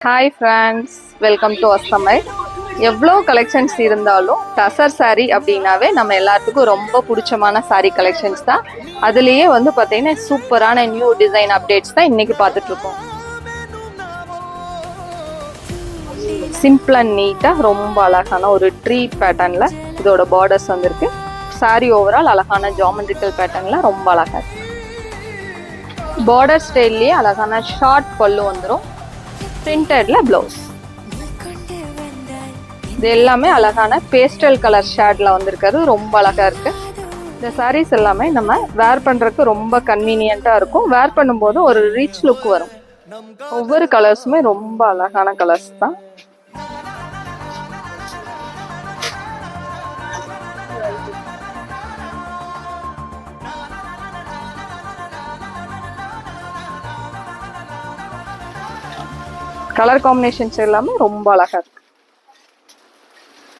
Hi friends, welcome to அஸ்தமை. எவ்வளோ collections இருந்தாலும் டசர் சாரீ அப்படின்னாவே நம்ம எல்லாத்துக்கும் ரொம்ப பிடிச்சமான சாரீ கலெக்ஷன்ஸ் தான். அதுலேயே வந்து பார்த்தீங்கன்னா சூப்பரான நியூ டிசைன் அப்டேட்ஸ் தான் இன்றைக்கி பார்த்துட்ருக்கோம். சிம்பிள் அண்ட் நீட்டாக ரொம்ப அழகான ஒரு ட்ரீ பேட்டர்னில் இதோட பார்டர்ஸ் வந்திருக்கு. சாரீ ஓவரால் அழகான ஜாமெட்ரிக்கல் பேட்டர்னில் ரொம்ப அழகாக இருக்கு. பார்டர் ஸ்டைல்லேயே அழகான ஷார்ட் பல்லு வந்துடும். பிரிண்டட்ல ப்ளவுஸ். இது எல்லாமே அழகான பேஸ்டல் கலர் ஷேட்ல வந்திருக்கிறது ரொம்ப அழகா இருக்கு. இந்த சாரீஸ் எல்லாமே நம்ம வேர் பண்றதுக்கு ரொம்ப கன்வீனியன்ட்டா இருக்கும். வேர் பண்ணும்போது ஒரு ரிச் லுக் வரும். ஒவ்வொரு கலர்ஸுமே ரொம்ப அழகான கலர்ஸ் தான். கலர் காம்பினேஷன்ஸ் எல்லாமே ரொம்ப அழகா இருக்கு.